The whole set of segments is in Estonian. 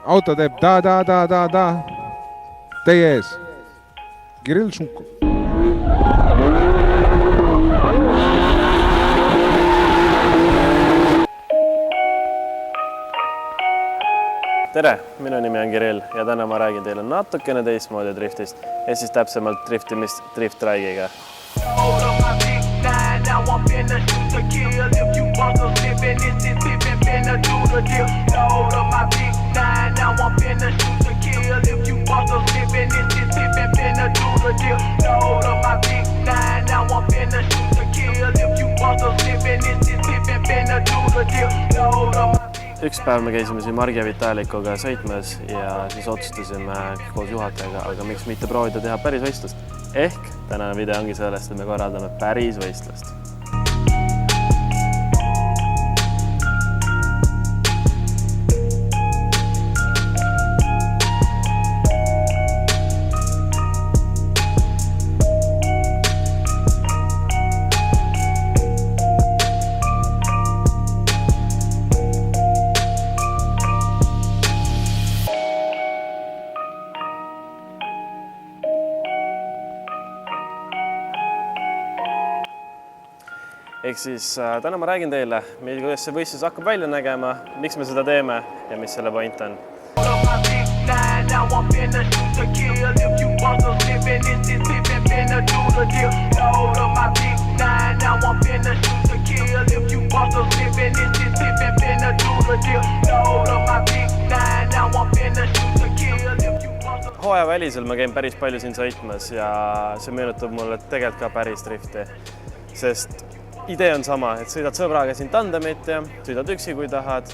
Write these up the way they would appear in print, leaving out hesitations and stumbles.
auto teeb da. Teie ees. Kirill Šunkov. Tere, minu nimi on Kirill ja täna ma räägin teile natukene teistmoodi driftist ja siis täpsemalt driftimist drift-trike'iga. Üks päev me käisime siin Margi ja Vitalikuga sõitmas ja siis otsustasime koos juhatajaga, aga miks mitte proovida teha päris võistlust. Ehk tänane video ongi sellest, et me korraldame päris võistlust. Ehk siis täna ma räägin teile, kuidas see võistlus hakkab välja nägema, miks me seda teeme ja mis selle point on. Hooaja välisel ma käin päris palju siin sõitmas ja see meenutab mulle tegelikult ka päris drifti, sest idee on sama, et sõidad sõbraga siin tandemit ja sõidad üksi, kui tahad.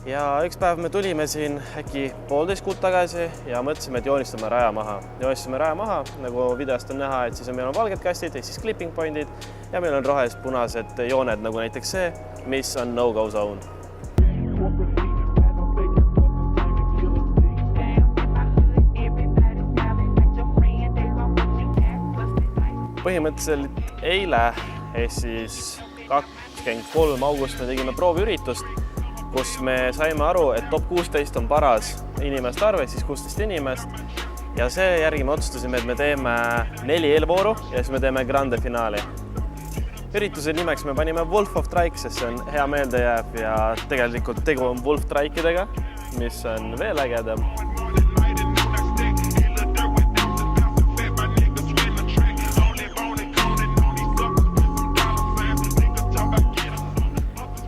Ja üks päev me tulime siin äkki 1,5 kuud tagasi ja mõtlesime, et joonistame raja maha. Joonistasime raja maha, nagu videost on näha, et siis meil on valged kastid, ehk siis clipping pointid ja meil on rohelised punased jooned, nagu näiteks see, mis on no-go zone. Põhimõtteliselt eile ehk siis 23. august me tegime prooviüritust, kus me saime aru, et top 16 on paras inimeste arv, siis 16 inimest. Ja see järgi me otsustasime, et me teeme 4 eelvooru ja siis me teeme grande finaali. Ürituse nimeks me panime Wolf of Trike, sest see on hea meelde jääb ja tegelikult tegu on Wolf Trike'idega, mis on veel ägedam.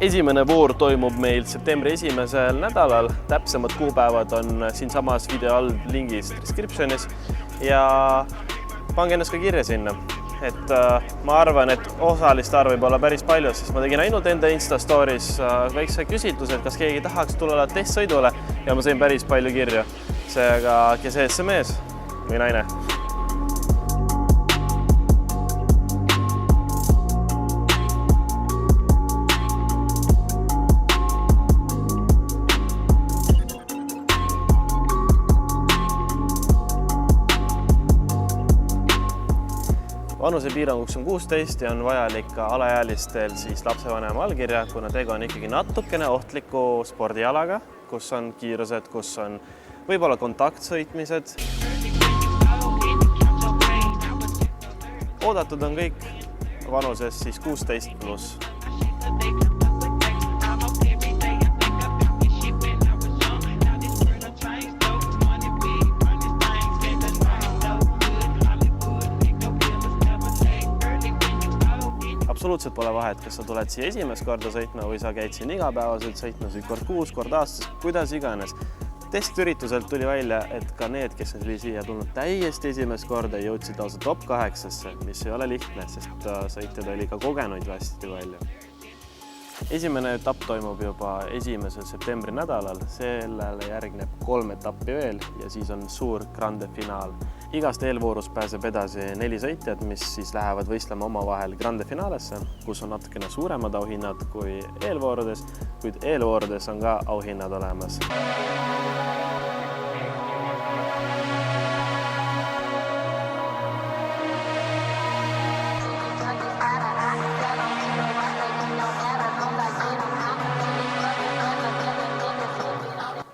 Esimene voor toimub meil septembri esimesel nädalal. Täpsemad kuupäevad on siinsamas video all lingis descriptionis ja pange ennast ka kirja sinna. Et ma arvan, et osaliste arv võib olla päris palju, sest ma tegin ainult enda Instastoris väikse küsitluse, et kas keegi tahaks tulla testsõidule ja ma sain päris palju kirju. Seega, kes ees see mees või naine? Vanusepiiranguks on 16 ja on vajalik ka alaealistel siis lapsevanema allkirja, kuna tegu on ikkagi natukene ohtliku spordialaga, kus on kiirused, kus on võib-olla kontaktsõitmised. Oodatud on kõik vanuses siis 16+. Absoluutselt pole vahet, kas sa tuled siia esimest korda sõitma või sa käid siin igapäevaselt sõitmas või kord 6 kord aastas, kuidas iganes. Testürituselt tuli välja, et ka need, kes on siia tulnud täiesti esimest korda, jõudsid lausa top 8-sse, mis ei ole lihtne, sest sõitjad oli ka kogenuid lasti palju. Esimene etapp toimub juba 1. septembri nädalal, sellele järgneb 3 etappi veel ja siis on suur grande finaal. Igast eelvoorus pääseb edasi 4 sõitjad, mis siis lähevad võistlema omavahel grande finaalesse, kus on natukene suuremad auhinnad kui eelvoorudes, kuid eelvoorudes on ka auhinnad olemas.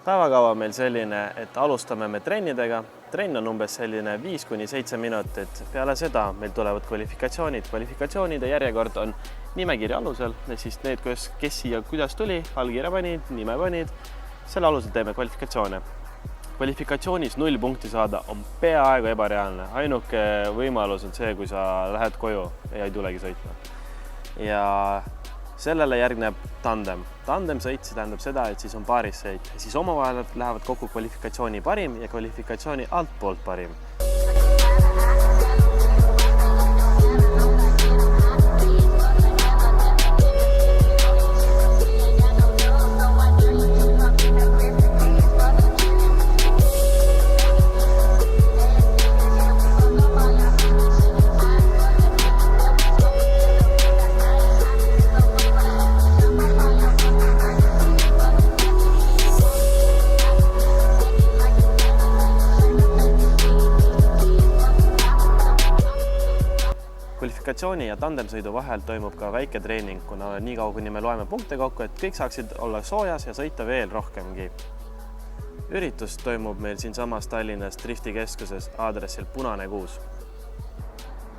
Päevakava meil selline, et alustame me trennidega. Trenn on umbes selline 5–7 minutit. Peale seda meil tulevad kvalifikatsioonid. Kvalifikatsioonide järjekord on nimekirja alusel. Siis need, kes siia kuidas tuli, allkirja panid, nime panid. Selle alusel teeme kvalifikatsioone. Kvalifikatsioonis 0 punkti saada on peaaegu ebareaalne. Ainuke võimalus on see, kui sa lähed koju ja ei tulegi sõitma. Ja sellele järgneb tandem. Tandemsõit tähendab seda, et siis on paarissõit. Siis omavahel lähevad kokku kvalifikatsiooni parim ja kvalifikatsiooni altpoolt parim. Kvalifikatsiooni ja tandemsõidu vahel toimub ka väike treening, kuna nii kaua, kuni me loeme punkte kokku, et kõik saaksid olla soojas ja sõita veel rohkemgi. Üritus toimub meil siinsamas Tallinnas Drifti keskuses aadressil Punane 6.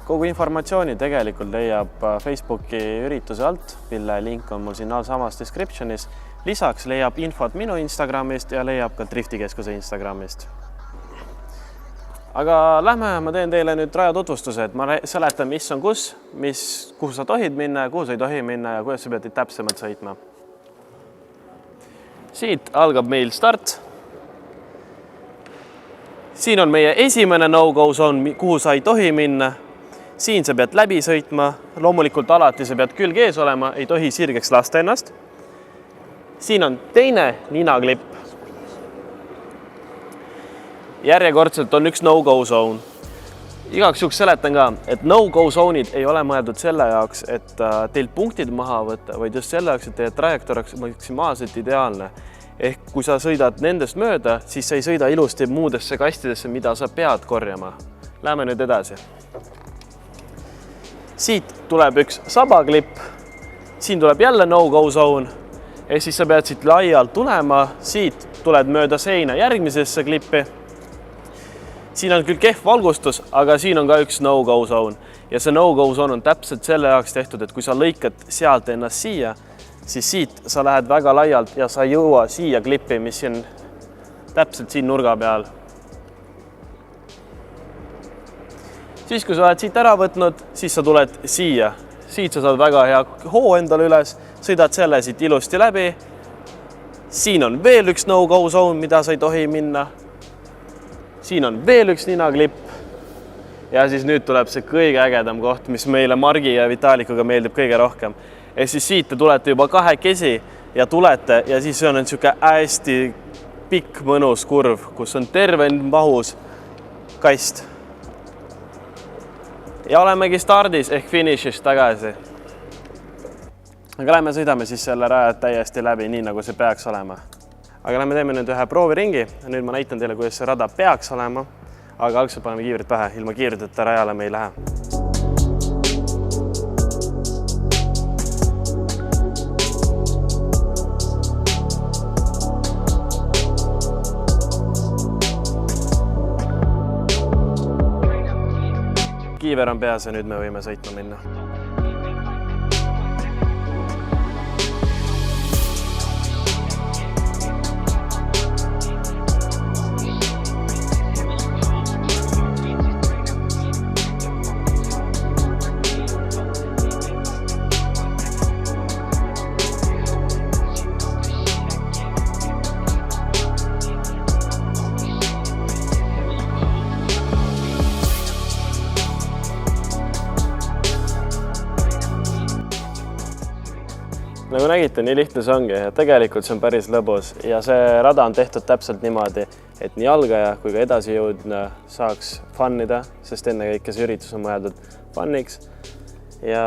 Kogu informatsiooni tegelikult leiab Facebooki ürituse alt, mille link on mul siin samas descriptionis. Lisaks leiab infot minu Instagramist ja leiab ka Drifti keskuse Instagramist. Aga lähme, ma teen teile nüüd raja tutvustuse, et ma seletan, mis on kuhu sa tohid minna ja kuhu sa ei tohi minna ja kuidas sa pead täpsemalt sõitma. Siit algab meil start. Siin on meie esimene no-go zone, kuhu sa ei tohi minna. Siin sa pead läbi sõitma. Loomulikult alati sa pead külg ees olema, ei tohi sirgeks lasta ennast. Siin on teine ninaklipp. Järjekordselt on üks no-go zone. Igaks juhuks seletan ka, et no-go zone'id ei ole mõeldud selle jaoks, et teil punktid maha võtta, vaid just selle jaoks, et teie trajektoor oleks maksimaalselt ideaalne. Ehk kui sa sõidad nendest mööda, siis sa ei sõida ilusti muudesse kastidesse, mida sa pead korjama. Läheme nüüd edasi. Siit tuleb üks sabaklipp. Siin tuleb jälle no-go zone. Ehk siis sa pead siit laialt tulema. Siit tuled mööda seina järgmisesse klippi. Siin on küll kehv valgustus, aga siin on ka üks no-go zone. Ja see no-go zone on täpselt selle jaoks tehtud, et kui sa lõikad sealt ennast siia, siis siit sa lähed väga laialt ja sa ei jõua siia klippi, mis on täpselt siin nurga peal. Siis kui sa oled siit ära võtnud, siis sa tuled siia. Siit sa saad väga hea hoo endale üles, sõidad selle siit ilusti läbi. Siin on veel üks no-go zone, mida sa ei tohi minna. Siin on veel üks ninaklipp ja siis nüüd tuleb see kõige ägedam koht, mis meile Margi ja Vitalikuga meeldib kõige rohkem. Ehk siis siit te tulete juba kahekesi ja tulete ja siis on niisugune hästi pikk mõnus kurv, kus on terve mahus kast. Ja olemegi stardis ehk finišis tagasi. Aga lähme sõidame siis selle rajad täiesti läbi, nii nagu see peaks olema. Aga lähme teeme nüüd ühe prooviringi. Nüüd ma näitan teile, kuidas see rada peaks olema. Aga algselt paneme kiivrid pähe. Ilma kiivrideta rajale me ei lähe. Kiiver on peas ja nüüd me võime sõitma minna. Nagu nägite, nii lihtne see ongi ja tegelikult see on päris lõbus ja see rada on tehtud täpselt niimoodi, et nii algaja kui ka edasi jõudna saaks fannida, sest ennekõike see üritus on mõeldud fanniks. Ja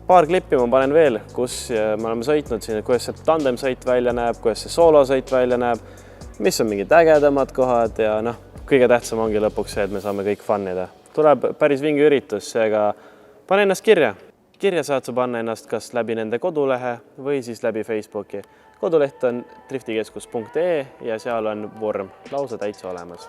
paar klippi ma panen veel, kus me oleme sõitnud siin, kuidas see tandemsõit välja näeb, kuidas see soolosõit välja näeb, mis on mingid ägedamad kohad ja kõige tähtsam ongi lõpuks see, et me saame kõik fannida. Tuleb päris vingi üritus, seega pane ennast kirja. Kirja saad sa panna ennast kas läbi nende kodulehe või siis läbi Facebooki. Koduleht on driftikeskus.ee ja seal on vorm lausa täitsa olemas.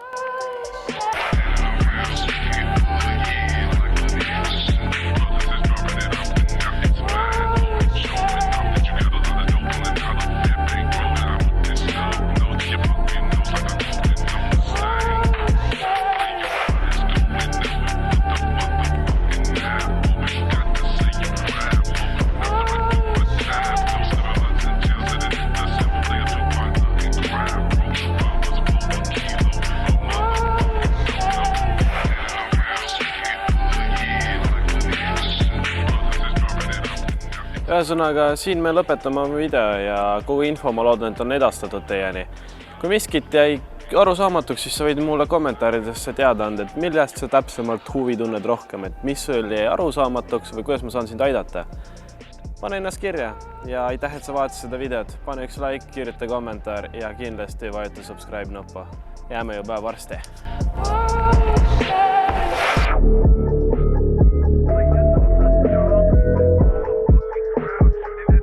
Ühesõnaga, siin me lõpetame oma video ja kogu info ma loodan, et on edastatud teieni. Kui miskit jäi arusaamatuks, siis sa võid mulle kommentaaridesse teada anda, et millest sa täpsemalt huvi tunned rohkem, et mis oli arusaamatuks või kuidas ma saan sind aidata. Pane ennast kirja ja aitäh, et sa vaatasid seda videot. Pane üks like, kirjuta kommentaar ja kindlasti vajuta subscribe nuppu. Jääme juba varsti.